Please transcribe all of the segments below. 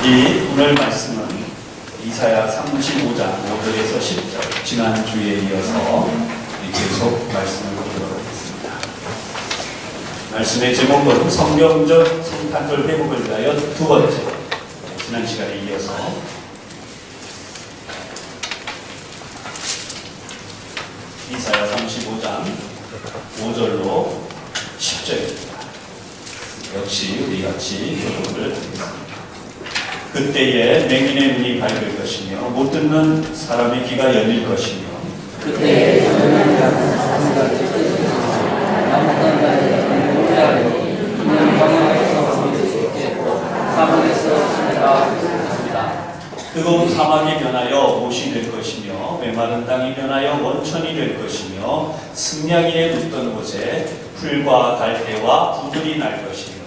오늘 말씀은 이사야 35장 5절에서 10절, 지난주에 이어서 계속 말씀을 보도록 하겠습니다. 말씀의 제목은 성경적 성탄절 회복을 위하여 두 번째, 지난 시간에 이어서 이사야 35장 5절로 10절입니다. 역시 우리 같이 교독을 하겠습니다. 그때에 맹인의 눈이 밝을 것이며 못 듣는 사람의 귀가 열릴 것이며 그때에 저는 사람과 아무것도 그냥 광야에서 믿을 수 있겠고 사막에서 내가 합니다. 뜨거운 사막이 변하여 못이 될 것이며 메마른 땅이 변하여 원천이 될 것이며 승냥이에 눕던 곳에 풀과 갈대와 부들이 날 것이며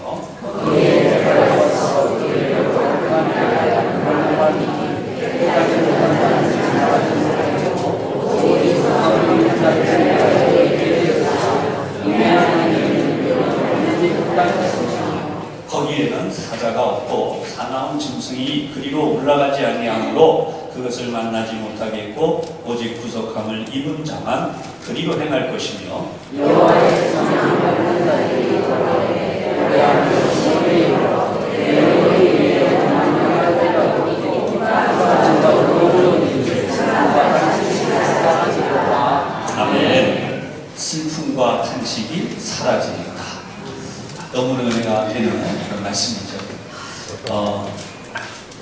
거기에는 사자가 없고 사나운 짐승이 그리로 올라가지 아니하므로 그것을 만나지 못하겠고 오직 구속함을 입은 자만 그리로 행할 것이며 여호와의 성령을 받는 자들이 아멘. 슬픔과 탄식이 사라지리로다. 너무 은혜가 되는 그런 말씀이죠.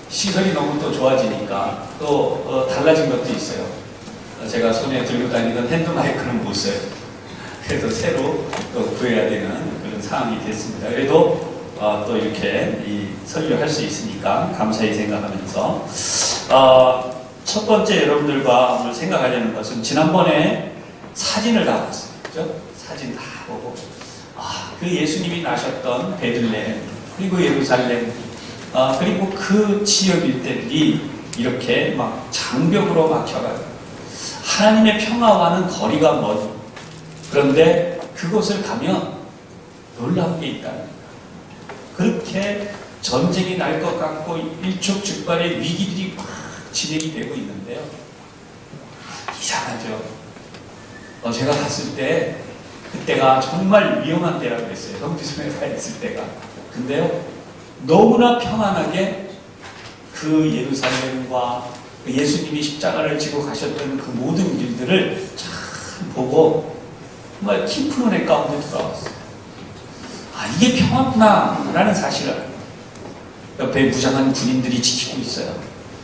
시설이 너무 또 좋아지니까 또 달라진 것도 있어요. 제가 손에 들고 다니던 핸드마이크는 못 써요. 그래도 새로 또 구해야 되는 그런 상황이 됐습니다. 그래도 또 이렇게 설교할 수 있으니까 감사히 생각하면서 첫 번째 여러분들과 오늘 생각하려는 것은 지난번에 사진을 다 봤어요. 그죠? 사진 다 보고 그 예수님이 나셨던 베들레헴 그리고 예루살렘 그리고 그 지역 일대들이 이렇게 막 장벽으로 막혀가지고 하나님의 평화와는 거리가 먼 그런데 그곳을 가면 놀라운 게 있다는 거예요. 그렇게 전쟁이 날 것 같고 일촉즉발의 위기들이 막 진행이 되고 있는데요. 이상하죠. 제가 갔을 때 그때가 정말 위험한 때라고 그랬어요. 성지순회가 있을 때가. 근데요, 너무나 평안하게 그 예루살렘과 그 예수님이 십자가를 지고 가셨던 그 모든 일들을 참 보고 정말 깊은 은혜 가운데 돌아왔어요. 이게 평화구나 라는 사실을 옆에 무장한 군인들이 지키고 있어요.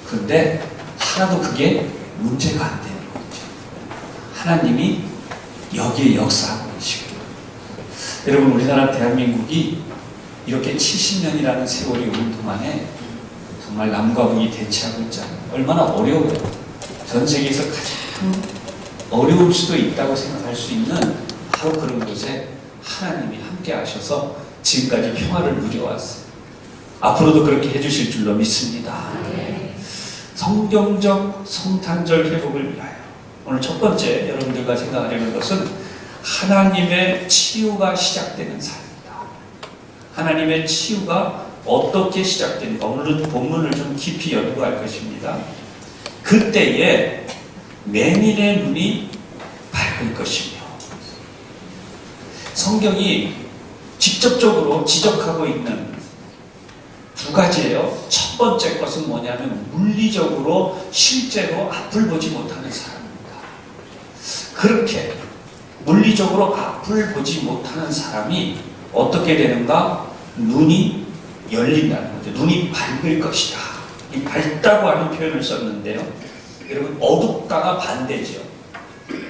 그런데 하나도 그게 문제가 안 되는 거죠. 하나님이 여기에 역사하고 계시고 여러분 우리나라 대한민국이 이렇게 70년이라는 세월이 오는 동안에 정말 남과 북이 대치하고 있잖아요. 얼마나 어려워요. 전 세계에서 가장 어려울 수도 있다고 생각할 수 있는 바로 그런 곳에 하나님이 함께 하셔서 지금까지 평화를 누려왔어요. 앞으로도 그렇게 해주실 줄로 믿습니다. 성경적 성탄절 회복을 위하여 오늘 첫 번째 여러분들과 생각하려는 것은 하나님의 치유가 시작되는 삶입니다. 하나님의 치유가 어떻게 시작되는가 오늘은 본문을 좀 깊이 연구할 것입니다. 그때에 맹인의 눈이 밝을 것이며 성경이 직접적으로 지적하고 있는 두 가지예요. 첫 번째 것은 뭐냐면 물리적으로 실제로 앞을 보지 못하는 사람입니다. 그렇게 물리적으로 앞을 보지 못하는 사람이 어떻게 되는가? 눈이 열린다는 거죠. 눈이 밝을 것이다. 이 밝다고 하는 표현을 썼는데요. 여러분 어둡다가 반대죠.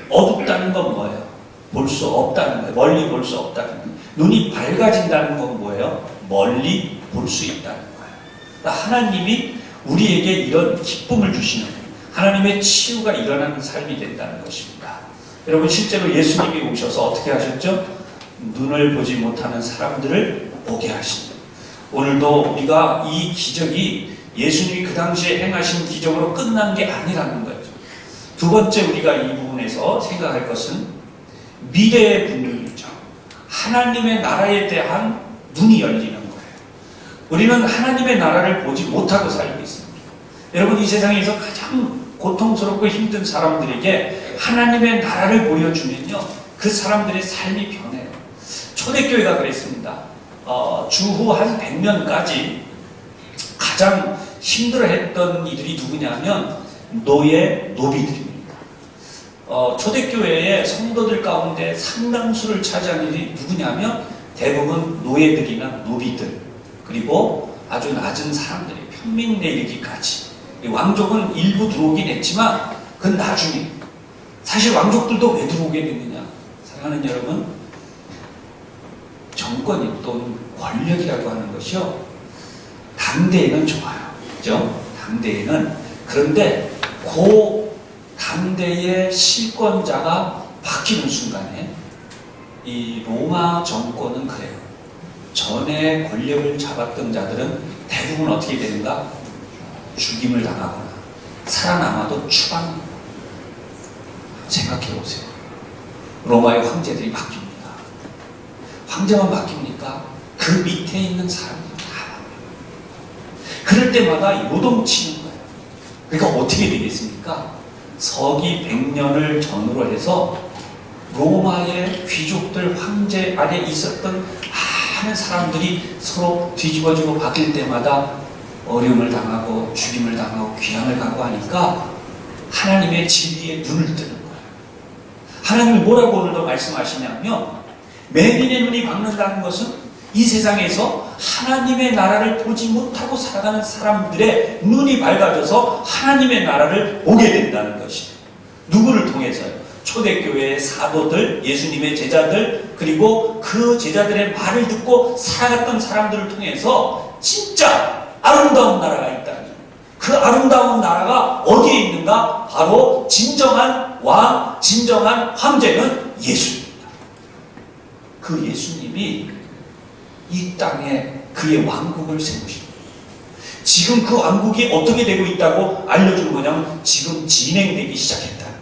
어둡다는 건 뭐예요? 볼 수 없다는 거예요. 멀리 볼 수 없다는 거예요. 눈이 밝아진다는 건 뭐예요? 멀리 볼 수 있다는 거예요. 그러니까 하나님이 우리에게 이런 기쁨을 주시는 하나님의 치유가 일어나는 삶이 된다는 것입니다. 여러분 실제로 예수님이 오셔서 어떻게 하셨죠? 눈을 보지 못하는 사람들을 보게 하십니다. 오늘도 우리가 이 기적이 예수님이 그 당시에 행하신 기적으로 끝난 게 아니라는 거죠. 두 번째 우리가 이 부분에서 생각할 것은 미래의 분명이죠. 하나님의 나라에 대한 눈이 열리는 거예요. 우리는 하나님의 나라를 보지 못하고 살고 있습니다. 여러분, 이 세상에서 가장 고통스럽고 힘든 사람들에게 하나님의 나라를 보여주면요, 그 사람들의 삶이 변해요. 초대교회가 그랬습니다. 주후 한 100년까지 가장 힘들어했던 이들이 누구냐면 노비들입니다. 초대교회의 성도들 가운데 상당수를 차지하는 일이 누구냐면 대부분 노예들이나 노비들, 그리고 아주 낮은 사람들이 평민에 이르기까지. 왕족은 일부 들어오긴 했지만 그건 나중에. 사실 왕족들도 왜 들어오게 됐느냐, 사랑하는 여러분, 정권이 또는 권력이라고 하는 것이요, 당대에는 좋아요, 그죠? 당대에는. 그런데 그 당대의 실권자가 바뀌는 순간에 이 로마 정권은 그래요. 전에 권력을 잡았던 자들은 대부분 어떻게 되는가? 죽임을 당하거나 살아남아도 추방합니다. 생각해 보세요. 로마의 황제들이 바뀝니다. 황제만 바뀝니까? 그 밑에 있는 사람들이 다 바뀝니다. 그럴 때마다 요동치는 거예요. 그러니까 어떻게 되겠습니까? 서기 100년을 전후로 해서 로마의 귀족들, 황제 안에 있었던 많은 사람들이 서로 뒤집어지고 바뀔 때마다 어려움을 당하고 죽임을 당하고 귀환을 가고 하니까 하나님의 진리에 눈을 뜨는 거예요. 하나님이 뭐라고 오늘도 말씀하시냐면, 맹인의 눈이 밝는다는 것은 이 세상에서 하나님의 나라를 보지 못하고 살아가는 사람들의 눈이 밝아져서 하나님의 나라를 보게 된다는 것이에요. 누구를 통해서요? 초대교회의 사도들, 예수님의 제자들, 그리고 그 제자들의 말을 듣고 살아갔던 사람들을 통해서 진짜 아름다운 나라가 있다니. 그 아름다운 나라가 어디에 있는가? 바로 진정한 왕, 진정한 황제는 예수입니다. 그 예수님이 이 땅에 그의 왕국을 세우십니다. 지금 그 왕국이 어떻게 되고 있다고 알려준 거냐면 지금 진행되기 시작했다는 거예요.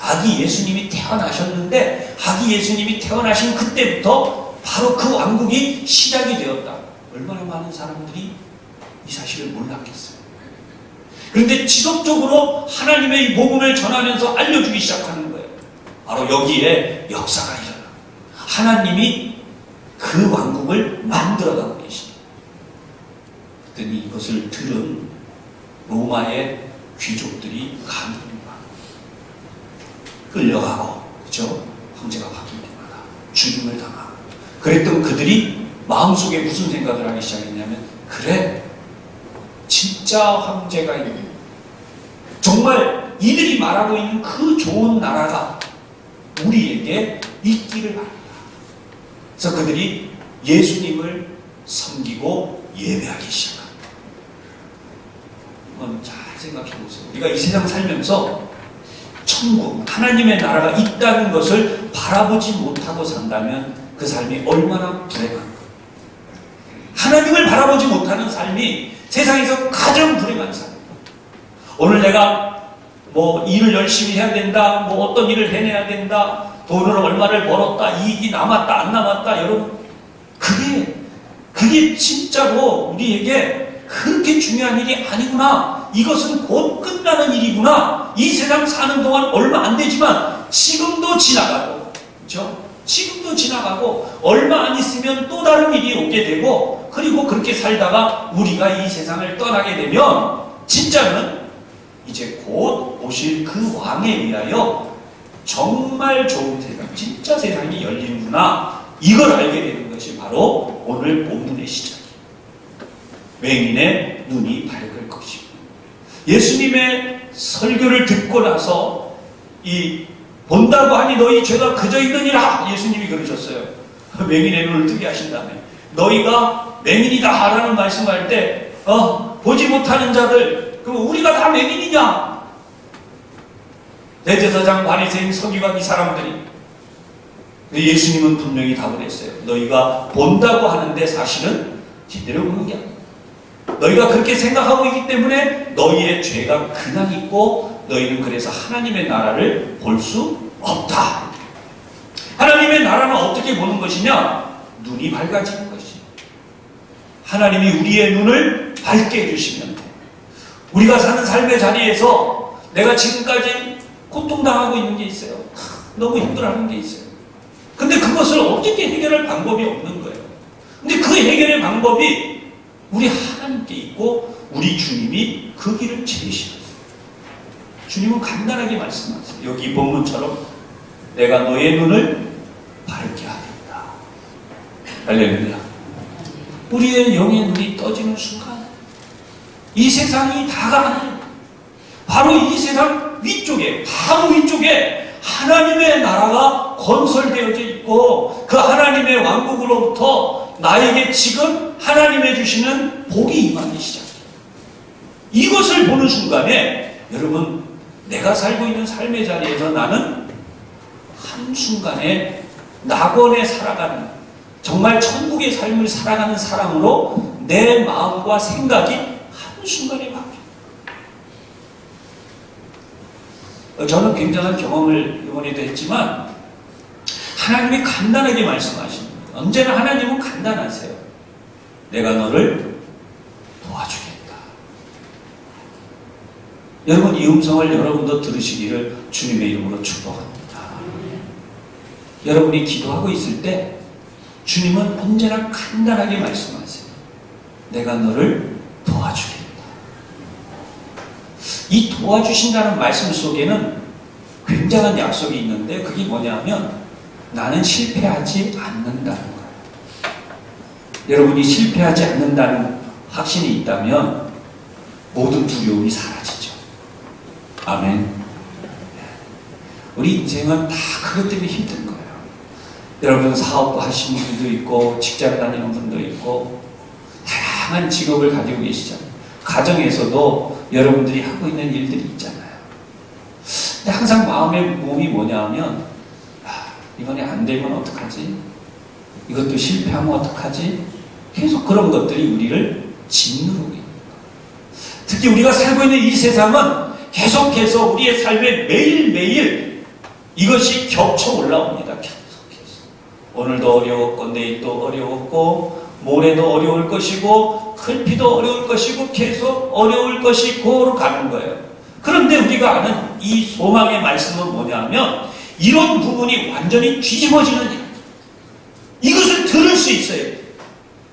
아기 예수님이 태어나셨는데 아기 예수님이 태어나신 그때부터 바로 그 왕국이 시작이 되었다. 얼마나 많은 사람들이 이 사실을 몰랐겠어요. 그런데 지속적으로 하나님의 이 복음을 전하면서 알려주기 시작하는 거예요. 바로 여기에 역사가 일어나. 하나님이 그 왕국을 만들어가고 계십니다. 그랬더니 이것을 들은 로마의 귀족들이 감동을 받고 끌려가고, 그죠? 황제가 바뀔 때마다 죽임을 당하고. 그랬던 그들이 마음속에 무슨 생각을 하기 시작했냐면, 그래, 진짜 황제가 있는, 정말 이들이 말하고 있는 그 좋은 나라가 우리에게 있기를 바랍니다. 그래서 그들이 예수님을 섬기고 예배하기 시작합니다. 이건 잘 생각해 보세요. 우리가 이 세상 살면서 천국, 하나님의 나라가 있다는 것을 바라보지 못하고 산다면 그 삶이 얼마나 불행한가. 하나님을 바라보지 못하는 삶이 세상에서 가장 불행한 삶입니다. 오늘 내가 뭐 일을 열심히 해야 된다, 뭐 어떤 일을 해내야 된다, 돈을 얼마를 벌었다, 이익이 남았다 안 남았다, 여러분, 그게 진짜로 우리에게 그렇게 중요한 일이 아니구나. 이것은 곧 끝나는 일이구나. 이 세상 사는 동안 얼마 안 되지만 지금도 지나가고, 그렇죠? 지금도 지나가고 얼마 안 있으면 또 다른 일이 오게 되고, 그리고 그렇게 살다가 우리가 이 세상을 떠나게 되면 진짜는 이제 곧 오실 그 왕에 의하여 정말 좋은 세상, 진짜 세상이 열리는구나. 이걸 알게 되는 것이 바로 오늘 본문의 시작입니다. 맹인의 눈이 밝을 것입니다. 예수님의 설교를 듣고 나서 본다고 하니 너희 죄가 그저 있느니라, 예수님이 그러셨어요. 맹인의 눈을 뜨게 하신 다음에 너희가 맹인이다 라는 말씀할 때 보지 못하는 자들, 그럼 우리가 다 맹인이냐? 대제사장, 바리새인, 서기관, 이 사람들이. 예수님은 분명히 답을 했어요. 너희가 본다고 하는데 사실은 제대로 보는 게 아니야. 너희가 그렇게 생각하고 있기 때문에 너희의 죄가 그냥 있고 너희는 그래서 하나님의 나라를 볼 수 없다. 하나님의 나라는 어떻게 보는 것이냐? 눈이 밝아지는 것이에요. 하나님이 우리의 눈을 밝게 해주시면 돼. 우리가 사는 삶의 자리에서 내가 지금까지 고통당하고 있는 게 있어요. 너무 힘들어하는 게 있어요. 근데 그것을 어떻게 해결할 방법이 없는 거예요. 근데 그 해결의 방법이 우리 하나님께 있고 우리 주님이 그 길을 제시하세요. 주님은 간단하게 말씀하세요. 여기 본문처럼 내가 너의 눈을 밝게 하겠다. 할렐루야. 우리의 영의 눈이 떠지는 순간 이 세상이 다가 바로 이 세상 위쪽에, 바로 위쪽에 하나님의 나라가 건설되어져 있고 그 하나님의 왕국으로부터 나에게 지금 하나님의 주시는 복이 임하기 시작해요. 이것을 보는 순간에 여러분, 내가 살고 있는 삶의 자리에서 나는 한순간에 낙원에 살아가는, 정말 천국의 삶을 살아가는 사람으로 내 마음과 생각이 한순간에 바뀌어요. 저는 굉장한 경험을 이번에도 했지만 하나님이 간단하게 말씀하십니다. 언제나 하나님은 간단하세요. 내가 너를 도와주겠다. 여러분, 이 음성을 여러분도 들으시기를 주님의 이름으로 축복합니다. 여러분이 기도하고 있을 때 주님은 언제나 간단하게 말씀하세요. 내가 너를 도와주겠다. 이 도와주신다는 말씀 속에는 굉장한 약속이 있는데 그게 뭐냐면 나는 실패하지 않는다는 거예요. 여러분이 실패하지 않는다는 확신이 있다면 모든 두려움이 사라지죠. 아멘. 우리 인생은 다 그것 때문에 힘든 거예요. 여러분 사업도 하시는 분도 있고 직장 다니는 분도 있고 다양한 직업을 가지고 계시잖아요. 가정에서도 여러분들이 하고 있는 일들이 있잖아요. 근데 항상 마음의 몸이 뭐냐면 이번에 안 되면 어떡하지? 이것도 실패하면 어떡하지? 계속 그런 것들이 우리를 짓누르고 있는 거예요. 특히 우리가 살고 있는 이 세상은 계속해서 우리의 삶에 매일매일 이것이 겹쳐 올라옵니다. 계속해서. 오늘도 어려웠고 내일도 어려웠고 모레도 어려울 것이고 클피도 어려울 것이고 계속 어려울 것이고로 가는 거예요. 그런데 우리가 아는 이 소망의 말씀은 뭐냐면 이런 부분이 완전히 뒤집어지는 일. 이것을 들을 수 있어요.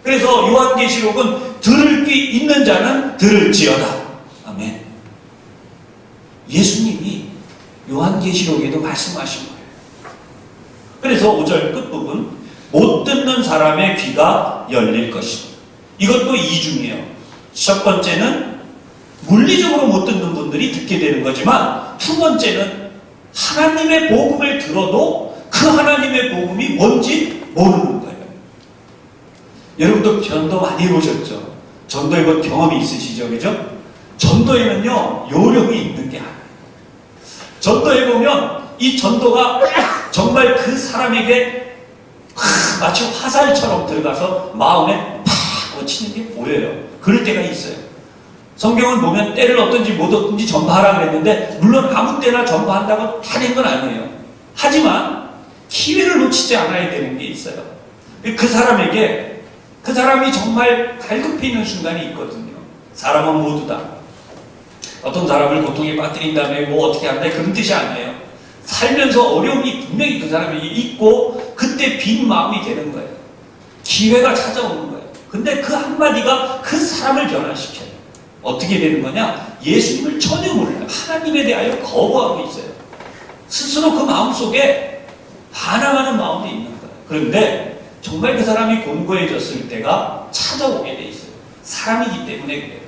그래서 요한계시록은 들을 귀 있는 자는 들을지어다. 아멘. 예수님이 요한계시록에도 말씀하신 거예요. 그래서 5절 끝부분 못 듣는 사람의 귀가 열릴 것이다. 이것도 이중이에요. 첫 번째는 물리적으로 못 듣는 분들이 듣게 되는 거지만 두 번째는 하나님의 복음을 들어도 그 하나님의 복음이 뭔지 모르는 거예요. 여러분도 전도 많이 해보셨죠? 전도해본 경험이 있으시죠? 그죠? 전도에는요 요령이 있는 게 아니에요. 전도해보면 이 전도가 정말 그 사람에게 마치 화살처럼 들어가서 마음에 팍 꽂히는 게 보여요. 그럴 때가 있어요. 성경을 보면 때를 얻든지 못 얻든지 전파하라 그랬는데 물론 아무 때나 전파한다고 다 된 건 아니에요. 하지만 기회를 놓치지 않아야 되는 게 있어요. 그 사람에게 그 사람이 정말 갈급해 있는 순간이 있거든요. 사람은 모두 다 어떤 사람을 고통에 빠뜨린 다음에 뭐 어떻게 한다 그런 뜻이 아니에요. 살면서 어려움이 분명히 그 사람에게 있고 그때 빈 마음이 되는 거예요. 기회가 찾아오는 거예요. 근데 그 한마디가 그 사람을 변화시켜요. 어떻게 되는 거냐? 예수님을 전혀 몰라요. 하나님에 대하여 거부하고 있어요. 스스로 그 마음속에 반항하는 마음이 있는 거예요. 그런데 정말 그 사람이 곤고해졌을 때가 찾아오게 돼 있어요. 사람이기 때문에 그래요.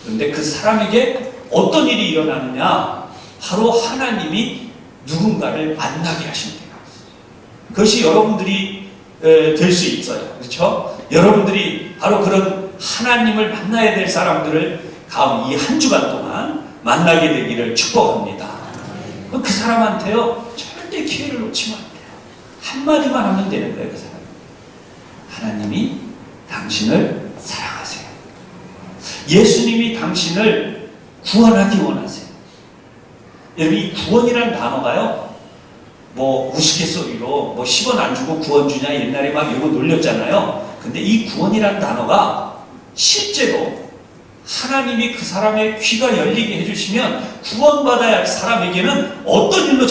그런데 그 사람에게 어떤 일이 일어나느냐? 바로 하나님이 누군가를 만나게 하시는 거예요. 그것이 여러분들이 될 수 있어요. 그렇죠? 여러분들이 바로 그런 하나님을 만나야 될 사람들을 다음 이 한 주간 동안 만나게 되기를 축복합니다. 그 사람한테요 절대 기회를 놓치면 안 돼요. 한마디만 하면 되는 거예요. 그 사람. 하나님이 당신을 사랑하세요. 예수님이 당신을 구원하기 원하세요. 여러분 이 구원이라는 단어가요 뭐 우스갯소리로 뭐 10원 안 주고 구원 주냐 옛날에 막 이러고 놀렸잖아요. 근데 이 구원이라는 단어가 실제로 하나님이 그 사람의 귀가 열리게 해주시면 구원받아야 할 사람에게는 어떤 일로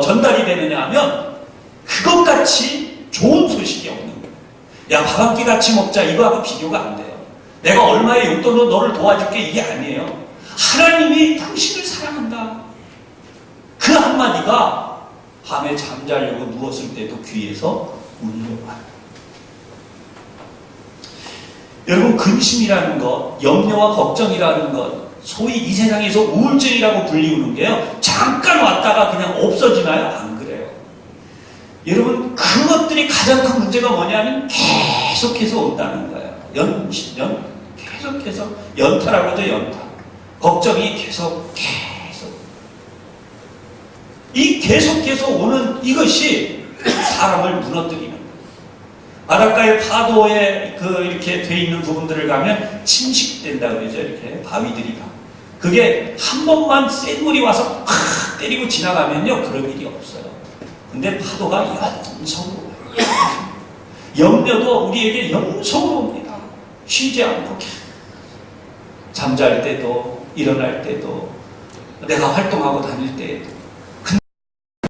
전달이 되느냐 하면 그것같이 좋은 소식이 없는 거예요. 야, 밥 한 끼 같이 먹자, 이거하고 비교가 안 돼요. 내가 얼마의 용돈으로 너를 도와줄게, 이게 아니에요. 하나님이 당신을 사랑한다. 그 한마디가 밤에 잠자려고 누웠을 때도 귀에서 울려와요. 여러분, 근심이라는 것, 염려와 걱정이라는 것, 소위 이 세상에서 우울증이라고 불리우는 게요, 잠깐 왔다가 그냥 없어지나요? 안 그래요. 여러분, 그것들이 가장 큰 문제가 뭐냐면 계속해서 온다는 거예요. 계속해서 연타라고 하죠. 연타. 걱정이 계속. 이 계속해서 오는 이것이 사람을 무너뜨리는 거예요. 바닷가의 파도에 이렇게 돼 있는 부분들을 가면 침식된다 그러죠. 이렇게 바위들이 가. 그게 한 번만 센 물이 와서 팍 때리고 지나가면요, 그런 일이 없어요. 근데 파도가 연속으로 와요. 염려도 우리에게 연속으로 옵니다. 쉬지 않고 잠잘 때도 일어날 때도 내가 활동하고 다닐 때에도.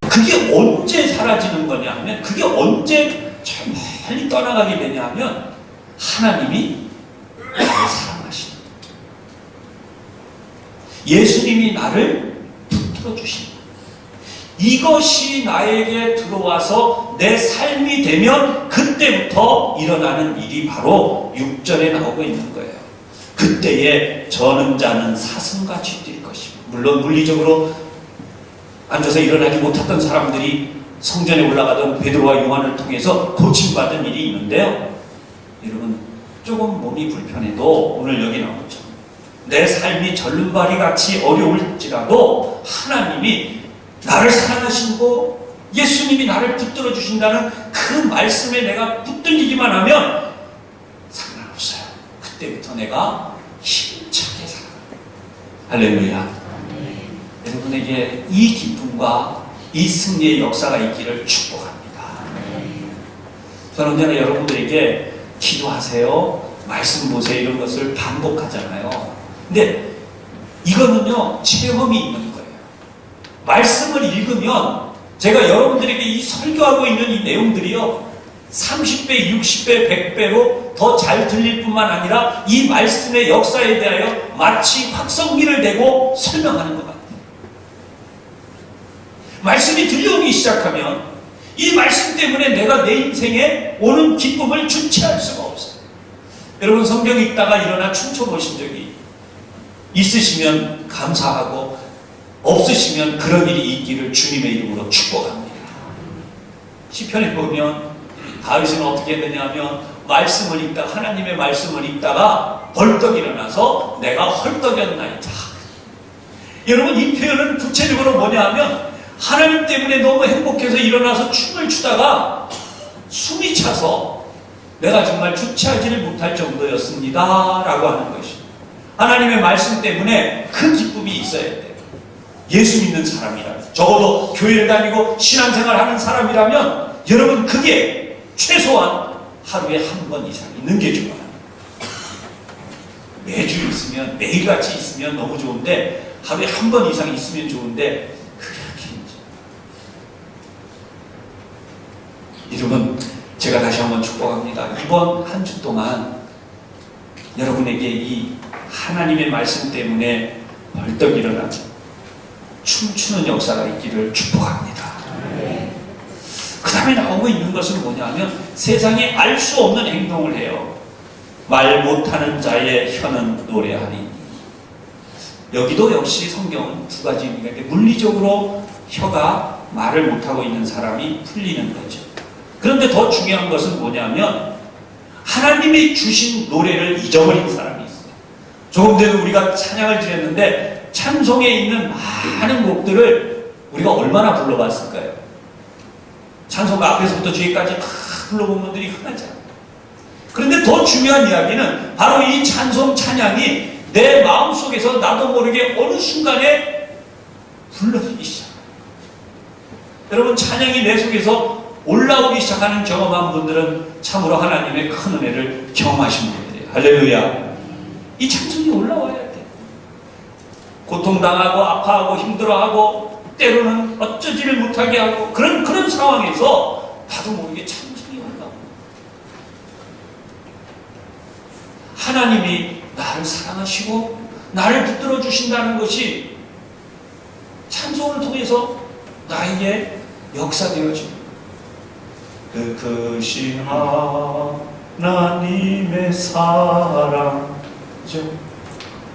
그게 언제 사라지는 거냐 하면, 그게 언제 저 멀리 떠나가게 되냐 하면 하나님이 나를 사랑하신다. 예수님이 나를 붙들어 주신다. 이것이 나에게 들어와서 내 삶이 되면 그때부터 일어나는 일이 바로 6절에 나오고 있는 거예요. 그때에 저는 자는 사슴같이 뛸 것입니다. 물론 물리적으로 앉아서 일어나지 못했던 사람들이 성전에 올라가던 베드로와 요한을 통해서 고침받은 일이 있는데요. 여러분, 조금 몸이 불편해도 오늘 여기 나오죠. 내 삶이 절름발이 같이 어려울지라도 하나님이 나를 사랑하시고 예수님이 나를 붙들어 주신다는 그 말씀에 내가 붙들리기만 하면 상관없어요. 그때부터 내가 힘차게 살아갑니다. 할렐루야. 여러분에게 이 기쁨과 이 승리의 역사가 있기를 축복합니다. 저는 언제나 여러분들에게 기도하세요, 말씀 보세요, 이런 것을 반복하잖아요. 근데 이거는요, 체험이 있는 거예요. 말씀을 읽으면 제가 여러분들에게 이 설교하고 있는 이 내용들이요, 30배, 60배, 100배로 더 잘 들릴 뿐만 아니라 이 말씀의 역사에 대하여 마치 확성기를 대고 설명하는 것 같아요. 말씀이 들려오기 시작하면 이 말씀 때문에 내가 내 인생에 오는 기쁨을 주체할 수가 없어요. 여러분, 성경 읽다가 일어나 춤춰보신 적이 있으시면 감사하고, 없으시면 그런 일이 있기를 주님의 이름으로 축복합니다. 시편에 보면 다윗은 어떻게 했느냐 하면 말씀을 읽다, 하나님의 말씀을 읽다가 벌떡 일어나서 내가 헐떡였나이다. 여러분, 이 표현은 구체적으로 뭐냐 하면 하나님 때문에 너무 행복해서 일어나서 춤을 추다가 숨이 차서 내가 정말 주체하지를 못할 정도였습니다 라고 하는 것입니다. 하나님의 말씀 때문에 그 기쁨이 있어야 돼요. 예수 믿는 사람이라면, 적어도 교회를 다니고 신앙생활 하는 사람이라면 여러분, 그게 최소한 하루에 한 번 이상 있는 게 좋아요. 매주 있으면, 매일같이 있으면 너무 좋은데 하루에 한 번 이상 있으면 좋은데 그게 여러분, 제가 다시 한번 축복합니다. 이번 한 주 동안 여러분에게 이 하나님의 말씀 때문에 벌떡 일어나 춤추는 역사가 있기를 축복합니다. 그 다음에 나오고 있는 것은 뭐냐면 세상에 알 수 없는 행동을 해요. 말 못하는 자의 혀는 노래하니. 여기도 역시 성경은 두 가지 의미가 있는데, 물리적으로 혀가 말을 못하고 있는 사람이 풀리는 거죠. 그런데 더 중요한 것은 뭐냐면 하나님이 주신 노래를 잊어버린 사람이 있어요. 조금 전에 우리가 찬양을 드렸는데 찬송에 있는 많은 곡들을 우리가 얼마나 불러봤을까요? 찬송가 앞에서부터 뒤에까지 다 불러본 분들이 흔하지 않아요. 그런데 더 중요한 이야기는 바로 이 찬송, 찬양이 내 마음속에서 나도 모르게 어느 순간에 불러지기 시작해요. 여러분, 찬양이 내 속에서 올라오기 시작하는 경험한 분들은 참으로 하나님의 큰 은혜를 경험하신 분들이에요. 할렐루야. 이 찬송이 올라와야 돼. 고통당하고 아파하고 힘들어하고 때로는 어쩌지를 못하게 하고 그런 상황에서 나도 모르게 찬송이 올라와. 하나님이 나를 사랑하시고 나를 붙들어 주신다는 것이 찬송을 통해서 나에게 역사되어집니다. 크신 하나님의 사랑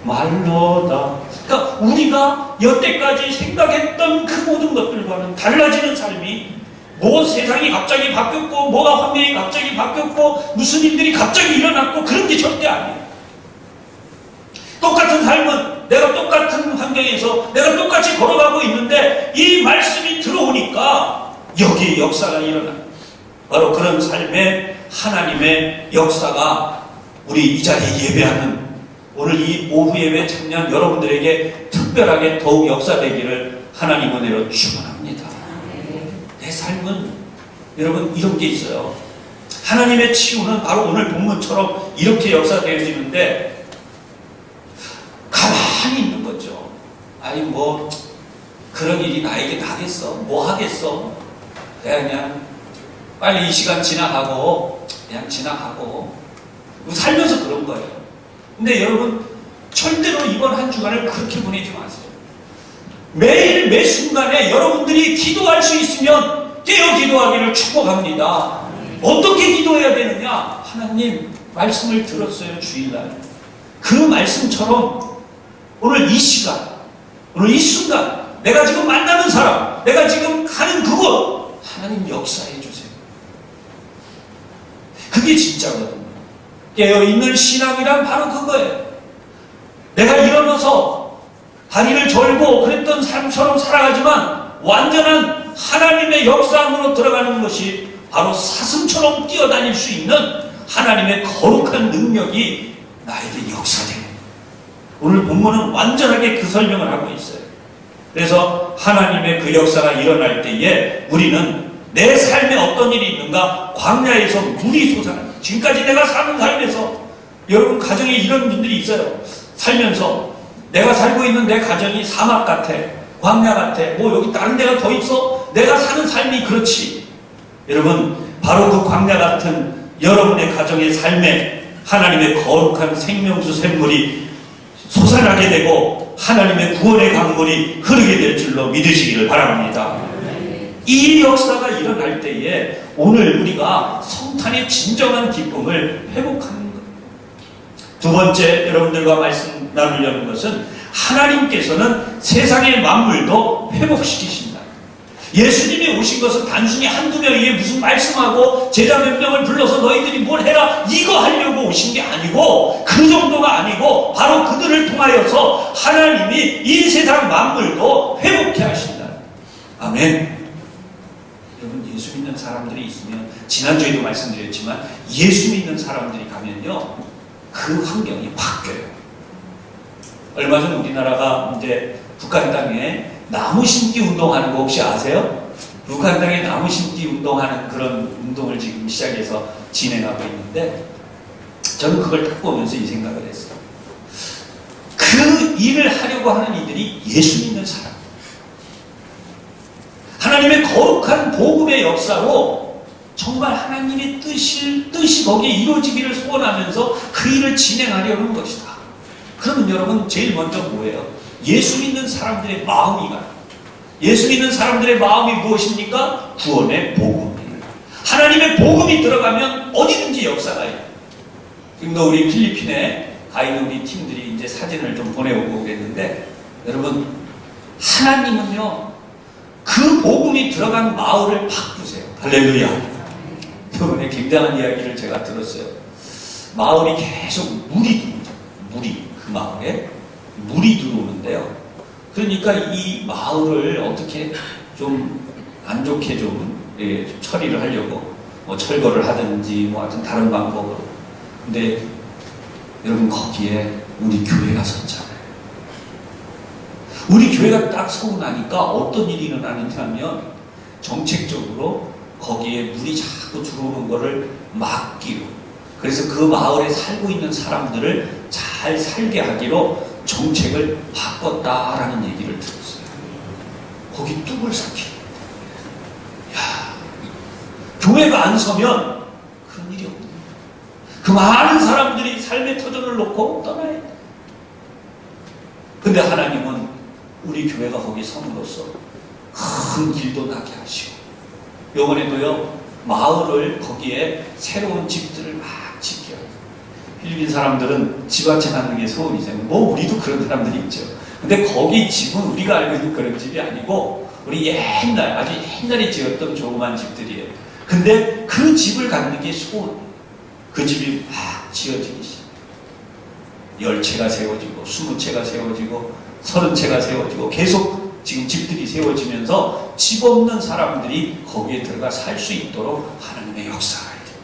말로다. 그러니까 우리가 여태까지 생각했던 그 모든 것들과는 달라지는 삶이, 뭐 세상이 갑자기 바뀌었고 뭐가 환경이 갑자기 바뀌었고 무슨 일들이 갑자기 일어났고 그런 게 절대 아니에요. 똑같은 삶은 내가 똑같은 환경에서 내가 똑같이 걸어가고 있는데 이 말씀이 들어오니까 여기에 역사가 일어나요. 바로 그런 삶에 하나님의 역사가 우리 이 자리에 예배하는 오늘 이 오후 예배 참여한 여러분들에게 특별하게 더욱 역사되기를 하나님 은혜로 축원합니다. 내 삶은 여러분 이런 게 있어요. 하나님의 치유는 바로 오늘 본문처럼 이렇게 역사되어지는데 가만히 있는 거죠. 아니 뭐 그런 일이 나에게 나겠어? 뭐 하겠어? 그냥 빨리 이 시간 지나가고 그냥 지나가고 살면서 그런 거예요. 근데 여러분 절대로 이번 한 주간을 그렇게 보내지 마세요. 매일 매 순간에 여러분들이 기도할 수 있으면 깨어 기도하기를 축복합니다. 어떻게 기도해야 되느냐? 하나님 말씀을 들었어요. 주일날 그 말씀처럼 오늘 이 시간, 오늘 이 순간 내가 지금 만나는 사람, 내가 지금 가는 그곳 하나님 역사해 주세요. 그게 진짜거든요. 깨어있는 신앙이란 바로 그거예요. 내가 일어나서 다리를 절고 그랬던 삶처럼 살아가지만 완전한 하나님의 역사 안으로 들어가는 것이 바로 사슴처럼 뛰어다닐 수 있는 하나님의 거룩한 능력이 나에게 역사됩니다. 오늘 본문은 완전하게 그 설명을 하고 있어요. 그래서 하나님의 그 역사가 일어날 때에 우리는 내 삶에 어떤 일이 있는가? 광야에서 물이 솟아납니다. 지금까지 내가 사는 삶에서 여러분 가정에 이런 분들이 있어요. 살면서 내가 살고 있는 내 가정이 사막 같아, 광야 같아, 뭐 여기 다른 데가 더 있어? 내가 사는 삶이 그렇지. 여러분 바로 그 광야 같은 여러분의 가정의 삶에 하나님의 거룩한 생명수 샘물이 솟아나게 되고 하나님의 구원의 강물이 흐르게 될 줄로 믿으시기를 바랍니다. 이 역사가 일어날 때에 오늘 우리가 성탄의 진정한 기쁨을 회복하는 거예요. 두 번째 여러분들과 말씀 나누려는 것은 하나님께서는 세상의 만물도 회복시키신다. 예수님이 오신 것은 단순히 한두 명에게 무슨 말씀하고 제자 몇 명을 불러서 너희들이 뭘 해라 이거 하려고 오신 게 아니고 그 정도가 아니고 바로 그들을 통하여서 하나님이 이 세상 만물도 회복케 하신다. 아멘. 여러분 예수 믿는 사람들이 있으면 지난주에도 말씀드렸지만 예수 믿는 사람들이 가면요 그 환경이 바뀌어요. 얼마 전 우리나라가 이제 북한 땅에 나무 심기 운동하는 거 혹시 아세요? 북한 땅에 나무 심기 운동하는 그런 운동을 지금 시작해서 진행하고 있는데 저는 그걸 딱 보면서 이 생각을 했어요. 그 일을 하려고 하는 이들이 예수 믿는 사람, 하나님의 거룩한 복음의 역사로 정말 하나님의 뜻이 거기에 이루어지기를 소원하면서 그 일을 진행하려는 것이다. 그러면 여러분 제일 먼저 뭐예요? 예수 믿는 사람들의 마음이 가요. 예수 믿는 사람들의 마음이 무엇입니까? 구원의 복음입니다. 하나님의 복음이 들어가면 어디든지 역사가 있어요. 지금도 우리 필리핀에 가 있는 우리 팀들이 이제 사진을 좀 보내오고 그랬는데 여러분 하나님은요 그 복음이 들어간 마을을 바꾸세요. 할렐루야. 이번에 굉장한 이야기를 제가 들었어요. 마을이 계속 물이 들어오죠. 그 마을에 물이 들어오는데요. 그러니까 이 마을을 어떻게 좀 안 좋게 좀 처리를 하려고 뭐 철거를 하든지 뭐 하여튼 다른 방법으로. 근데 여러분 거기에 우리 교회가 섰잖아요. 우리 교회가 딱 서고 나니까 어떤 일이 일어나는지 하면 정책적으로 거기에 물이 자꾸 들어오는 거를 막기로 그래서 그 마을에 살고 있는 사람들을 잘 살게 하기로 정책을 바꿨다라는 얘기를 들었어요. 거기 뚝을 쌓기. 야, 교회가 안 서면 그런 일이 없는 거예요. 그 많은 사람들이 삶의 터전을 놓고 떠나야 돼. 근데 하나님은 우리 교회가 거기 섬으로써 큰 길도 나게 하시고, 이번에도요 마을을 거기에 새로운 집들을 막 짓게 하고. 필리핀 사람들은 집 한 채 갖는 게 소원이세요. 뭐 우리도 그런 사람들이 있죠. 근데 거기 집은 우리가 알고 있는 그런 집이 아니고 우리 옛날 아주 옛날에 지었던 조그만 집들이에요. 근데 그 집을 갖는 게 소원. 그 집이 막 지어지기 시작. 10채가 세워지고 20채가 세워지고 30채가 세워지고 계속 지금 집들이 세워지면서 집 없는 사람들이 거기에 들어가 살 수 있도록 하나님의 역사가 있어요.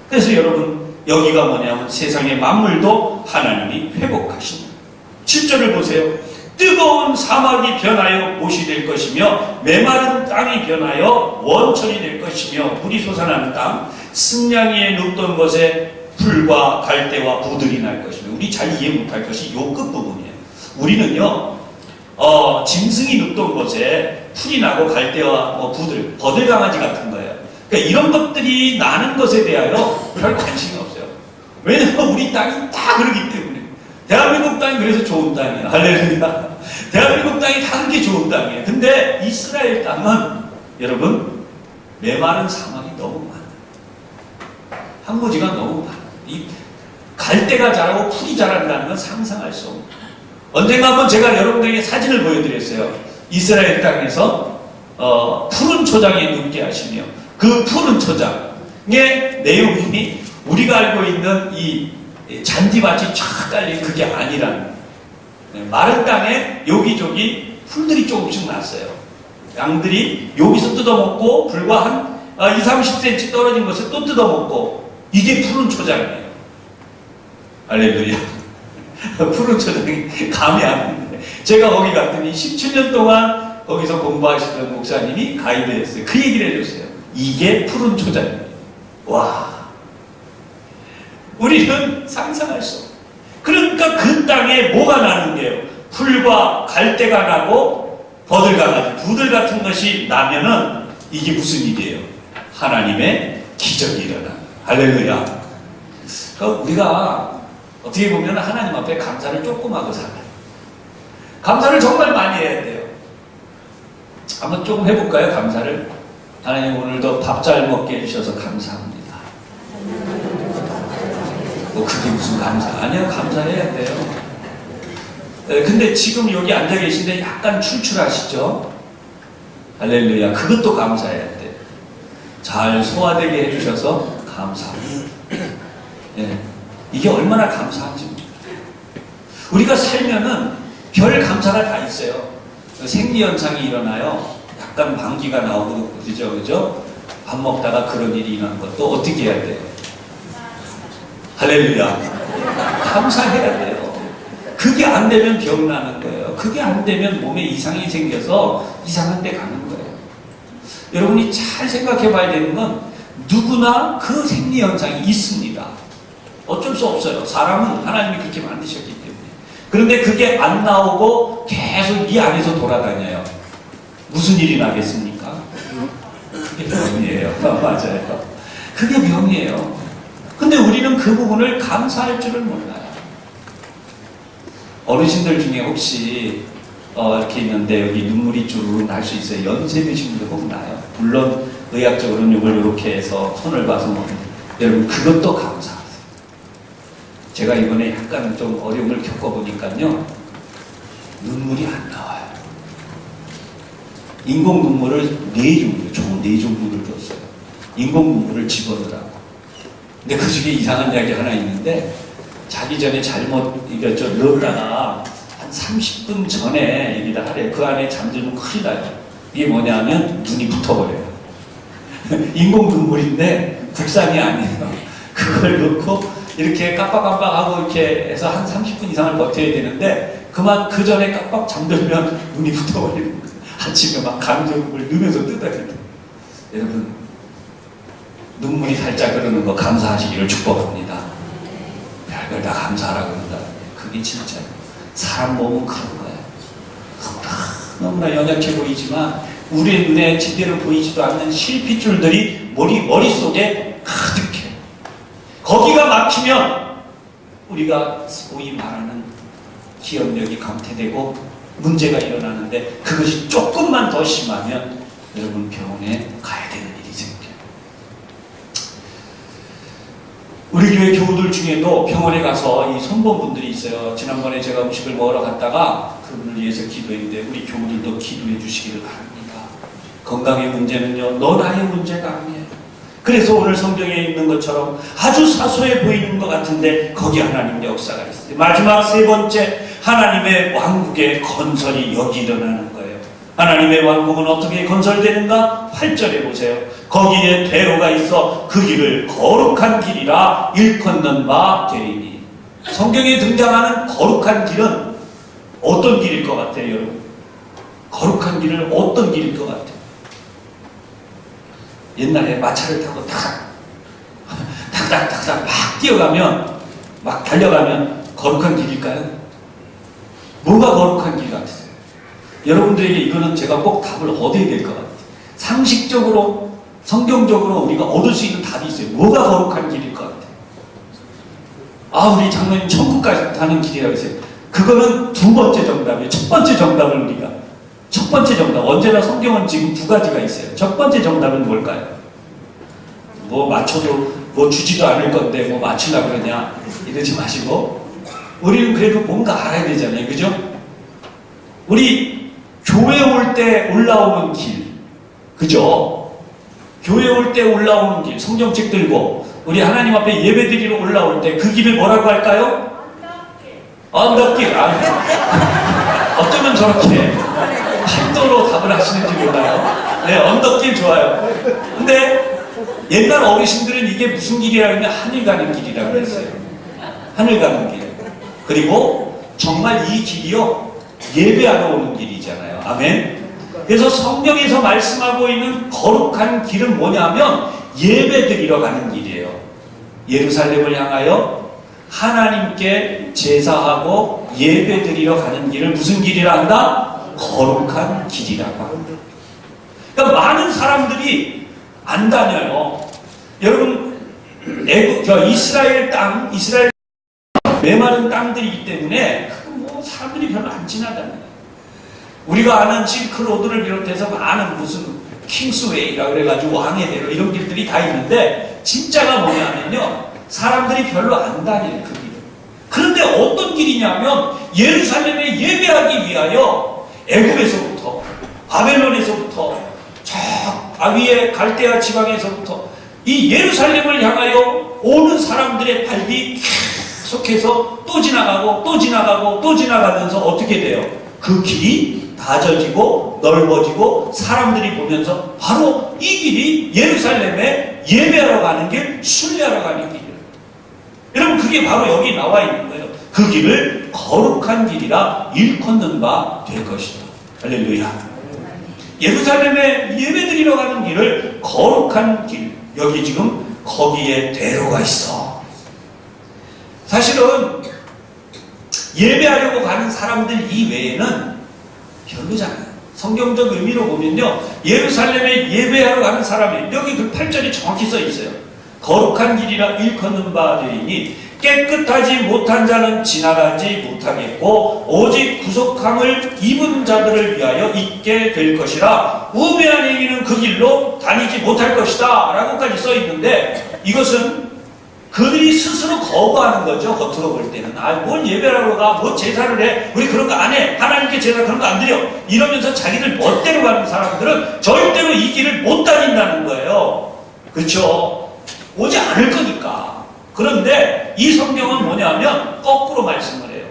그래서 여러분 여기가 뭐냐면 세상의 만물도 하나님이 회복하신다. 7절을 보세요. 뜨거운 사막이 변하여 못이 될 것이며 메마른 땅이 변하여 원천이 될 것이며 물이 솟아나는 땅, 승냥이에 눕던 것에 풀과 갈대와 부들이 날 것이며. 우리 잘 이해 못할 것이 요 끝부분이에요. 우리는요 짐승이 눕던 곳에 풀이 나고 갈대와 부들, 버들강아지 같은 거예요. 그러니까 이런 것들이 나는 것에 대하여 별 관심이 없어요. 왜냐하면 우리 땅이 다 그러기 때문에. 대한민국 땅이 그래서 좋은 땅이에요. 할렐루야. 대한민국 땅이 다 그렇게 좋은 땅이에요. 근데 이스라엘 땅은 여러분 메마른 사막이 너무 많아요. 황무지가 너무 많아요. 이 갈대가 자라고 풀이 자란다는 건 상상할 수 없는. 언젠가 한번 제가 여러분들에게 사진을 보여드렸어요. 이스라엘 땅에서 푸른 초장에 눕게 하시며, 그 푸른 초장의 내용이 우리가 알고 있는 이 잔디밭이 쫙 깔린 그게 아니라는. 마른 땅에 여기저기 풀들이 조금씩 났어요. 양들이 여기서 뜯어먹고 불과 한 20-30cm 떨어진 것을 또 뜯어먹고, 이게 푸른 초장이에요. 할렐루야. 푸른 초장이 감이 안 오는데, 제가 거기 갔더니 17년 동안 거기서 공부하시던 목사님이 가이드였어요. 그 얘기를 해줬어요. 이게 푸른 초장이에요. 와, 우리는 상상할 수 없어요. 그러니까 그 땅에 뭐가 나는 게요? 풀과 갈대가 나고 버들강아지, 부들 같은 것이 나면은 이게 무슨 일이에요? 하나님의 기적이 일어나. 할렐루야. 그러니까 우리가 어떻게 보면 하나님 앞에 감사를 조금 하고 살아요. 감사를 정말 많이 해야 돼요. 한번 조금 해볼까요? 감사를. 하나님 오늘도 밥 잘 먹게 해주셔서 감사합니다. 뭐 그게 무슨 감사? 아니요, 감사해야 돼요. 네, 근데 지금 여기 앉아 계신데 약간 출출하시죠? 할렐루야. 그것도 감사해야 돼. 잘 소화되게 해주셔서 감사합니다. 네. 이게 얼마나 감사한지 모르겠어요. 우리가 살면은 별 감사가 다 있어요. 생리현상이 일어나요. 약간 방귀가 나오고 그죠? 밥 먹다가 그런 일이 일어나는 것도 어떻게 해야 돼요? 할렐루야. 감사해야 돼요. 그게 안 되면 병 나는 거예요. 그게 안 되면 몸에 이상이 생겨서 이상한 데 가는 거예요. 여러분이 잘 생각해 봐야 되는 건 누구나 그 생리현상이 있습니다. 어쩔 수 없어요. 사람은 하나님이 그렇게 만드셨기 때문에. 그런데 그게 안 나오고 계속 이 안에서 돌아다녀요. 무슨 일이 나겠습니까? 그게 병이에요. 맞아요. 그게 병이에요. 근데 우리는 그 부분을 감사할 줄을 몰라요. 어르신들 중에 혹시 이렇게 있는데 여기 눈물이 주르륵 날 수 있어요. 연세 드신 분들 꼭 나요. 물론 의학적으로는 이걸 이렇게 해서 손을 봐서 먹는. 여러분 그것도 감사하세요. 제가 이번에 약간 좀 어려움을 겪어보니까요, 눈물이 안 나와요. 인공 눈물을 4종류, 총 4종류를 줬어요. 인공 눈물을 집어넣으라고. 근데 그 중에 이상한 이야기 하나 있는데, 자기 전에 잘못 이거 좀 넣었다가 한 30분 전에 여기다 하래. 그 안에 잠들면 큰일 나요. 이게 뭐냐면 눈이 붙어버려요. 인공 눈물인데 국산이 아니에요. 그걸 넣고 이렇게 깜빡깜빡하고 이렇게 해서 한 30분 이상을 버텨야 되는데, 그 전에 깜빡 잠들면 눈이 붙어버리는 거예요. 아침에 막 강정을 넣으면서 뜯어야 돼요. 여러분, 눈물이 살짝 흐르는 거 감사하시기를 축복합니다. 별걸 다 감사하라고 그런다. 그게 진짜 사람 몸은 그런 거예요. 너무나 연약해 보이지만 우리 눈에 제대로 보이지도 않는 실핏줄들이 머릿속에 가득해. 거기가 막히면 우리가 소위 말하는 기억력이 감퇴되고 문제가 일어나는데, 그것이 조금만 더 심하면 여러분 병원에 가야 되는 일이 생겨요. 우리 교회 교우들 중에도 병원에 가서 이 손본 분들이 있어요. 지난번에 제가 음식을 먹으러 갔다가 그분을 위해서 기도했는데 우리 교우들도 기도해 주시기를 바랍니다. 건강의 문제는요, 너 나의 문제가 아니에요. 그래서 오늘 성경에 있는 것처럼 아주 사소해 보이는 것 같은데 거기 하나님의 역사가 있어요. 마지막 세 번째, 하나님의 왕국의 건설이 여기 일어나는 거예요. 하나님의 왕국은 어떻게 건설되는가? 8절에 보세요. 거기에 대로가 있어 그 길을 거룩한 길이라 일컫는 바 되리니. 성경에 등장하는 거룩한 길은 어떤 길일 것 같아요, 여러분? 거룩한 길은 어떤 길일 것 같아요? 옛날에 마차를 타고 탁탁탁탁 막 뛰어가면, 막 달려가면 거룩한 길일까요? 뭐가 거룩한 길 같으세요? 여러분들에게 이거는 제가 꼭 답을 얻어야 될 것 같아요. 상식적으로, 성경적으로 우리가 얻을 수 있는 답이 있어요. 뭐가 거룩한 길일 것 같아요? 아, 우리 장로님 천국까지 가는 길이라고 했어요. 그거는 두 번째 정답이에요. 첫 번째 정답을 우리가, 첫 번째 정답, 언제나 성경은 지금 두 가지가 있어요. 첫 번째 정답은 뭘까요? 뭐 맞춰도 뭐 주지도 않을 건데 뭐 맞추려고 그러냐 이러지 마시고, 우리는 그래도 뭔가 알아야 되잖아요. 그죠? 우리 교회 올 때 올라오는 길, 그죠? 교회 올 때 올라오는 길, 성경책 들고 우리 하나님 앞에 예배 드리러 올라올 때 그 길을 뭐라고 할까요? 언덕길. 어쩌면 저렇게 판도로 답을 하시는지 몰라요. 네, 언덕길 좋아요. 근데 옛날 어르신들은 이게 무슨 길이라고 하면 하늘 가는 길이라고 했어요. 하늘 가는 길. 그리고 정말 이 길이요, 예배하러 오는 길이잖아요. 아멘. 그래서 성경에서 말씀하고 있는 거룩한 길은 뭐냐면 예배 드리러 가는 길이에요. 예루살렘을 향하여 하나님께 제사하고 예배 드리러 가는 길을 무슨 길이라 한다? 거룩한 길이라고 합니다. 그러니까 많은 사람들이 안 다녀요. 여러분, 이스라엘 땅, 이스라엘 메마른 땅들이기 때문에 뭐 사람들이 별로 안 지나다녀요. 우리가 아는 실크로드를 비롯해서 많은 무슨 킹스웨이라 그래가지고 왕의 대로 이런 길들이 다 있는데, 진짜가 뭐냐면요, 사람들이 별로 안 다녀요, 그 길을. 그런데 어떤 길이냐면 예루살렘에 예배하기 위하여 애굽에서부터, 바벨론에서부터, 저 아위의 갈대아 지방에서부터 이 예루살렘을 향하여 오는 사람들의 발이 계속해서 또 지나가고 또 지나가고 또 지나가면서 어떻게 돼요? 그 길이 다져지고 넓어지고 사람들이 보면서 바로 이 길이 예루살렘에 예배하러 가는 길, 순례하러 가는 길이에요. 여러분, 그게 바로 여기 나와 있는 거예요. 그 길을 거룩한 길이라 일컫는 바 될 것이다. 할렐루야. 예루살렘에 예배드리러 가는 길을 거룩한 길, 여기 지금 거기에 대로가 있어. 사실은 예배하려고 가는 사람들 이외에는 별로잖아요. 성경적 의미로 보면요, 예루살렘에 예배하러 가는 사람이, 여기 그 8절이 정확히 써 있어요. 거룩한 길이라 일컫는 바 되리니 깨끗하지 못한 자는 지나가지 못하겠고 오직 구속함을 입은 자들을 위하여 있게 될 것이라 우매한 행위는 그 길로 다니지 못할 것이다 라고까지 써 있는데, 이것은 그들이 스스로 거부하는 거죠. 겉으로 볼 때는 뭘 예배하러 가, 뭐 제사를 해, 우리 그런 거 안 해, 하나님께 제사 그런 거 안 드려, 이러면서 자기들 멋대로 가는 사람들은 절대로 이 길을 못 다닌다는 거예요. 그렇죠? 오지 않을 거니까. 그런데 이 성경은 뭐냐면 거꾸로 말씀을 해요.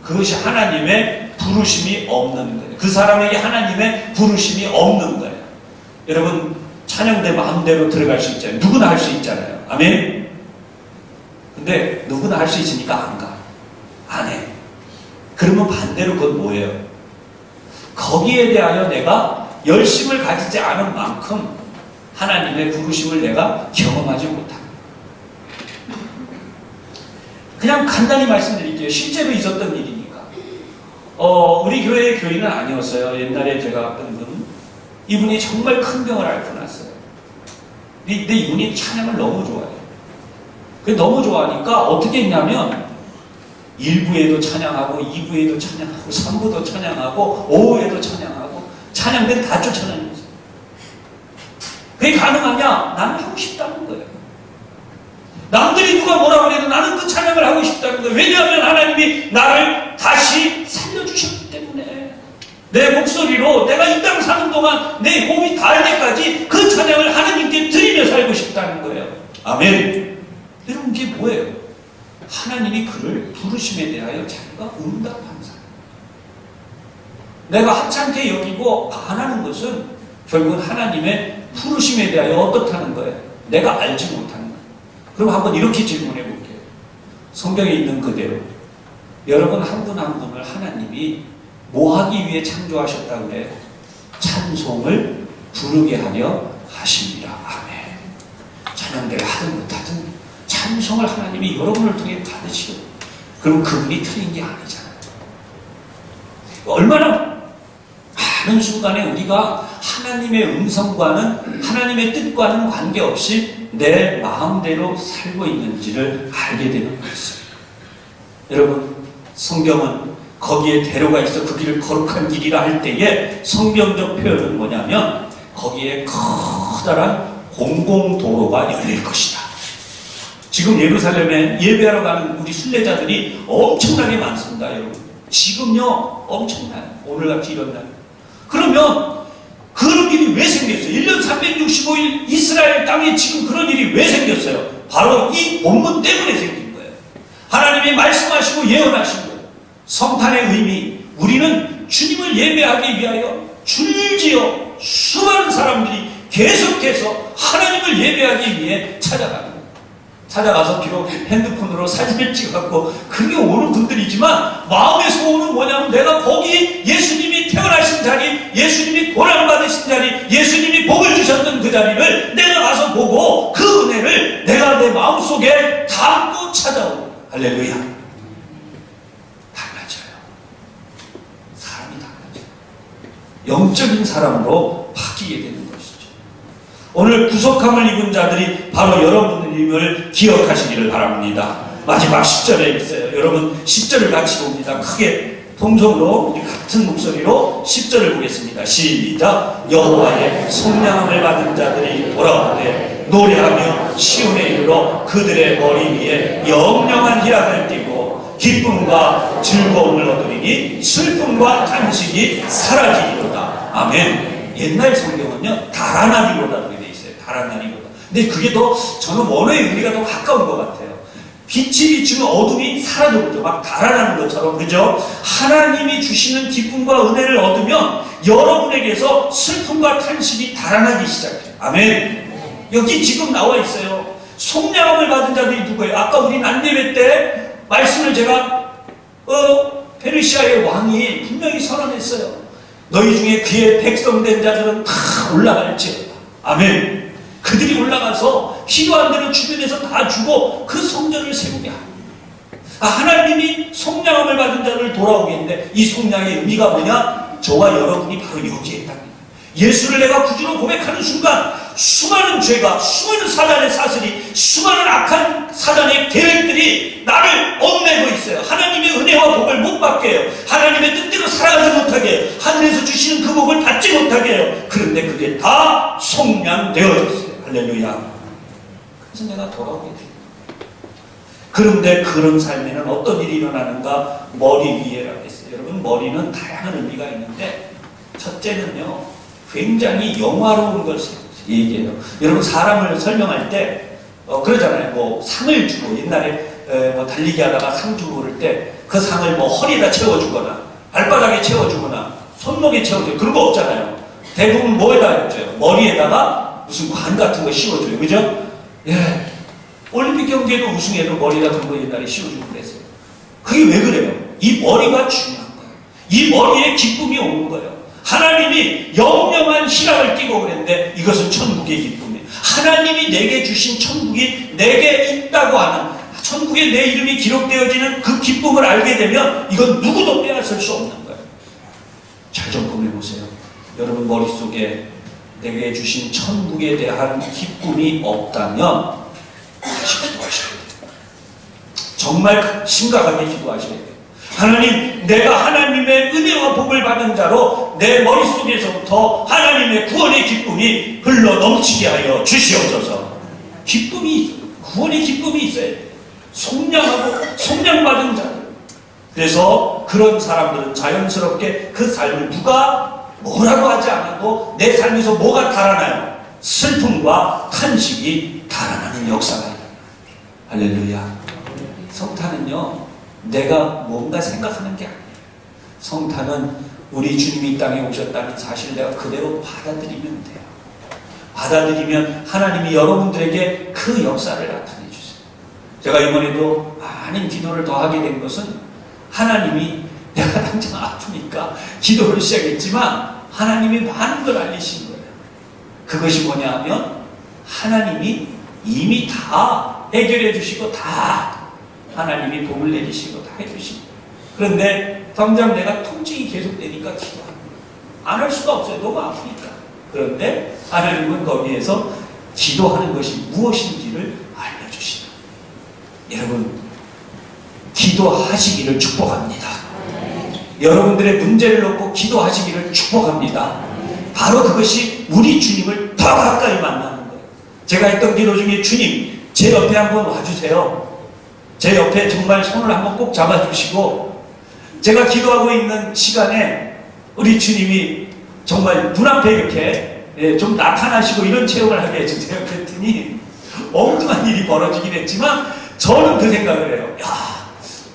그것이 하나님의 부르심이 없는 거예요. 그 사람에게 하나님의 부르심이 없는 거예요. 여러분, 찬양대 마음대로 들어갈 수 있잖아요. 누구나 할 수 있잖아요. 아멘. 근데 누구나 할 수 있으니까 안 가. 안 해. 그러면 반대로 그건 뭐예요? 거기에 대하여 내가 열심을 가지지 않은 만큼 하나님의 부르심을 내가 경험하지 못합니다. 그냥 간단히 말씀드릴게요. 실제로 있었던 일이니까. 우리 교회의 교인은 아니었어요. 옛날에 제가 봤던 분. 이분이 정말 큰 병을 앓고 났어요. 근데 이분이 찬양을 너무 좋아해요. 너무 좋아하니까 어떻게 했냐면 1부에도 찬양하고 2부에도 찬양하고 3부도 찬양하고 5부에도 찬양하고 찬양된 다 쫓아다니면서 그게 가능하냐? 나는 하고 싶다는 거예요. 남들이 누가 뭐라고 해도 나는 그 찬양을 하고 싶다는 거예요. 왜냐하면 하나님이 나를 다시 살려주셨기 때문에 내 목소리로 내가 이 땅 사는 동안 내 호흡이 닿을 때까지 그 찬양을 하나님께 드리며 살고 싶다는 거예요. 아멘. 여러분 이게 뭐예요? 하나님이 그를 부르심에 대하여 자기가 응답한 사람. 내가 하찮게 여기고 안 하는 것은 결국은 하나님의 부르심에 대하여 어떻다는 거예요? 내가 알지 못하는 거예요. 그럼 한번 이렇게 질문해 볼게요. 성경에 있는 그대로 여러분 한 분 한 분을 하나님이 뭐 하기 위해 창조하셨다고 그래요? 찬송을 부르게 하려 하십니다. 아멘. 찬양대를 하든 못하든 찬송을 하나님이 여러분을 통해 받으시고 그럼 그분이 틀린 게 아니잖아요. 얼마나 많은 순간에 우리가 하나님의 음성과는 하나님의 뜻과는 관계없이 내 마음대로 살고 있는지를 알게 되는 것입니다. 여러분 성경은 거기에 대로가 있어 그 길을 거룩한 길이라 할 때에 성경적 표현은 뭐냐면 거기에 커다란 공공도로가 열릴 것이다. 지금 예루살렘에 예배하러 가는 우리 순례자들이 엄청나게 많습니다. 여러분 지금요 엄청나요. 오늘같이 이런 날. 그러면 그런 일이 왜 생겼어요? 1년 365일 이스라엘 땅에 지금 그런 일이 왜 생겼어요? 바로 이 본문 때문에 생긴 거예요. 하나님이 말씀하시고 예언하신 거예요. 성탄의 의미, 우리는 주님을 예배하기 위하여 줄지어 수많은 사람들이 계속해서 하나님을 예배하기 위해 찾아가는 거예요. 찾아가서 비록 핸드폰으로 사진을 찍었고 그게 오는 분들이지만 마음의 소원은 뭐냐면 내가 거기 예수님이 태어나신 자리, 예수님이 고난을 받으신 자리, 예수님이 복을 주셨던 그 자리를 내가 가서 보고 그 은혜를 내가 내 마음속에 담고 찾아오고 할렐루야. 달라져요. 사람이 달라져요. 영적인 사람으로 바뀌게 되는 것이죠. 오늘 구속함을 입은 자들이 바로 여러분임을 기억하시기를 바랍니다. 마지막 10절에 있어요. 여러분 10절을 같이 봅니다. 크게 통성으로 우리 같은 목소리로 10절을 보겠습니다. 시작. 여호와의 속량함을 받은 자들이 돌아오되 노래하며 시온에 이르러 그들의 머리 위에 영영한 희락을 띠고 기쁨과 즐거움을 얻으리니 슬픔과 탄식이 사라지리로다. 아멘. 옛날 성경은요 달아나리로다 그렇게 돼 있어요. 달아나리로다. 근데 그게 더 저는 원어의 의미가 더 가까운 것 같아요. 빛이 비추면 어둠이 사라져버리죠. 막 달아나는 것처럼. 그죠? 하나님이 주시는 기쁨과 은혜를 얻으면 여러분에게서 슬픔과 탄식이 달아나기 시작해요. 아멘. 여기 지금 나와 있어요. 속량함을 받은 자들이 누구예요? 아까 우리 난예배 때 말씀을 제가 페르시아의 왕이 분명히 선언했어요. 너희 중에 그의 백성된 자들은 다 올라갈지어다. 아멘. 그들이 올라가서 필요한 대로 주변에서 다 주고 그 성전을 세우게 합니다. 하나님이 속량함을 받은 자를 돌아오게 했는데 이 속량의 의미가 뭐냐? 저와 여러분이 바로 여기에 있답니다. 예수를 내가 구주로 고백하는 순간 수많은 죄가, 수많은 사단의 사슬이, 수많은 악한 사단의 계획들이 나를 얽매고 있어요. 하나님의 은혜와 복을 못 받게 해요. 하나님의 뜻대로 살아가지 못하게 해요. 하늘에서 주시는 그 복을 받지 못하게 해요. 그런데 그게 다 속량되어졌어요. 할렐루야. 그래서 내가 돌아오게 돼요. 그런데 그런 삶에는 어떤 일이 일어나는가? 머리 위에라고 했어요. 여러분 머리는 다양한 의미가 있는데 첫째는요 굉장히 영화로운 것을 얘기해요. 여러분 사람을 설명할 때 그러잖아요. 뭐 상을 주고 옛날에 뭐 달리기 하다가 상 주고 그럴 때 그 상을 뭐 허리에다 채워주거나 발바닥에 채워주거나 손목에 채워주고 그런 거 없잖아요. 대부분 뭐에다 했죠? 머리에다가 무슨 관 같은 거 씌워줘요. 그죠? 예. 올림픽 경기에도 우승해도 머리에다 그런 거 옛날에 씌워주고 그랬어요. 그게 왜 그래요? 이 머리가 중요한 거예요. 이 머리에 기쁨이 오는 거예요. 하나님이 영영한 희락을 띠고 그랬는데 이것은 천국의 기쁨이에요. 하나님이 내게 주신 천국이 내게 있다고 하는, 천국에 내 이름이 기록되어지는 그 기쁨을 알게 되면 이건 누구도 빼앗을 수 없는 거예요. 잘 좀 고민해보세요. 여러분 머릿속에 내게 주신 천국에 대한 기쁨이 없다면 다시 기도하셔야 돼요. 정말 심각하게 기도하셔야 돼요. 하나님, 내가 하나님의 은혜와 복을 받은 자로 내 머릿속에서부터 하나님의 구원의 기쁨이 흘러 넘치게 하여 주시옵소서. 기쁨이, 구원의 기쁨이 있어야 돼요. 속량하고 속량받은 자들. 그래서 그런 사람들은 자연스럽게 그 삶을 누가 뭐라고 하지 않아도 내 삶에서 뭐가 달아나요? 슬픔과 탄식이 달아나는 역사가 있어요. 할렐루야. 성탄은요, 내가 뭔가 생각하는 게 아니에요. 성탄은 우리 주님이 이 땅에 오셨다는 사실을 내가 그대로 받아들이면 돼요. 받아들이면 하나님이 여러분들에게 그 역사를 나타내 주세요. 제가 이번에도 많은 기도를 더 하게 된 것은 하나님이, 내가 당장 아프니까 기도를 시작했지만 하나님이 많은 걸 알리신 거예요. 그것이 뭐냐 하면 하나님이 이미 다 해결해 주시고 다 하나님이 복을 내리시고 다 해주시고, 그런데 당장 내가 통증이 계속되니까 기도하는 거예요. 안 할 수가 없어요. 너무 아프니까. 그런데 하나님은 거기에서 기도하는 것이 무엇인지를 알려주시다. 여러분, 기도하시기를 축복합니다. 여러분들의 문제를 놓고 기도하시기를 축복합니다. 바로 그것이 우리 주님을 더 가까이 만나는 거예요. 제가 했던 기도 중에, 주님, 제 옆에 한번 와주세요. 제 옆에 정말 손을 한번 꼭 잡아주시고, 제가 기도하고 있는 시간에 우리 주님이 정말 눈앞에 이렇게 좀 나타나시고 이런 체험을 하게 해주세요. 그랬더니 엉뚱한 일이 벌어지긴 했지만 저는 그 생각을 해요. 야,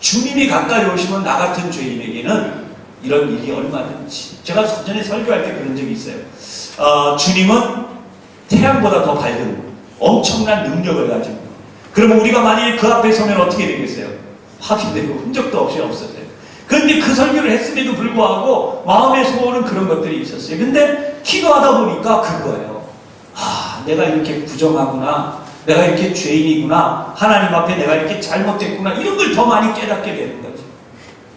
주님이 가까이 오시면 나 같은 죄인에게는 이런 일이 얼마든지. 제가 전에 설교할 때 그런 적이 있어요. 주님은 태양보다 더 밝은 엄청난 능력을 가지고, 그러면 우리가 만약에 그 앞에 서면 어떻게 되겠어요? 확인되고 흔적도 없이 없어져요. 그런데 그 설교를 했음에도 불구하고 마음의 소원은 그런 것들이 있었어요. 근데 기도하다 보니까 그거예요. 아, 내가 이렇게 부정하구나, 내가 이렇게 죄인이구나, 하나님 앞에 내가 이렇게 잘못됐구나, 이런 걸 더 많이 깨닫게 되는 거죠.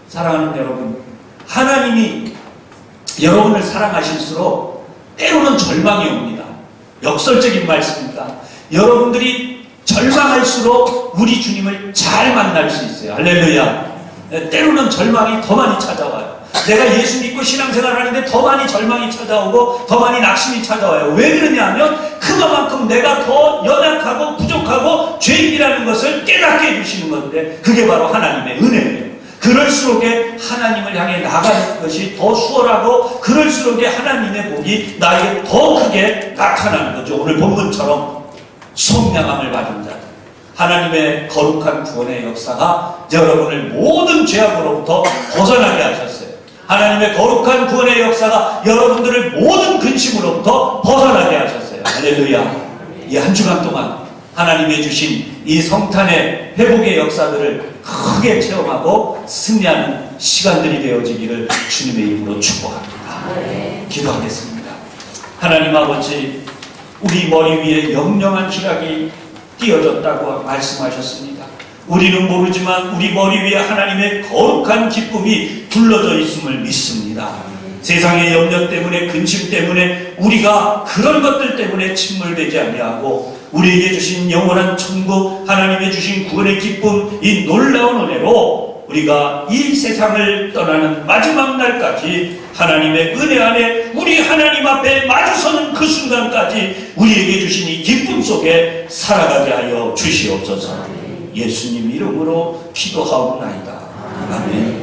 사랑하는 여러분, 하나님이 여러분을 사랑하실수록 때로는 절망이 옵니다. 역설적인 말씀입니다. 여러분들이 절망할수록 우리 주님을 잘 만날 수 있어요. 할렐루야. 때로는 절망이 더 많이 찾아와요. 내가 예수 믿고 신앙생활 하는데 더 많이 절망이 찾아오고 더 많이 낙심이 찾아와요. 왜 그러냐 하면 그만큼 내가 더 연약하고 부족하고 죄인이라는 것을 깨닫게 해주시는 건데, 그게 바로 하나님의 은혜예요. 그럴수록에 하나님을 향해 나가는 것이 더 수월하고, 그럴수록에 하나님의 복이 나에게 더 크게 나타나는 거죠. 오늘 본문처럼 속량함을 받은 자, 하나님의 거룩한 구원의 역사가 여러분을 모든 죄악으로부터 벗어나게 하셨어요. 하나님의 거룩한 구원의 역사가 여러분들을 모든 근심으로부터 벗어나게 하셨어요. 할렐루야. 이 한 주간 동안 하나님이 주신 이 성탄의 회복의 역사들을 크게 체험하고 승리하는 시간들이 되어지기를 주님의 이름으로 축복합니다. 기도하겠습니다. 하나님 아버지, 우리 머리 위에 영영한 희락이 띄어졌다고 말씀하셨습니다. 우리는 모르지만 우리 머리 위에 하나님의 거룩한 기쁨이 둘러져 있음을 믿습니다. 세상의 염려 때문에, 근심 때문에, 우리가 그런 것들 때문에 침몰되지 아니하고 우리에게 주신 영원한 천국, 하나님의 주신 구원의 기쁨, 이 놀라운 은혜로 우리가 이 세상을 떠나는 마지막 날까지 하나님의 은혜 안에 우리 하나님 앞에 마주서는 그 순간까지 우리에게 주신 이 기쁨 속에 살아가게 하여 주시옵소서. 예수님 이름으로 기도하옵나이다. 아멘.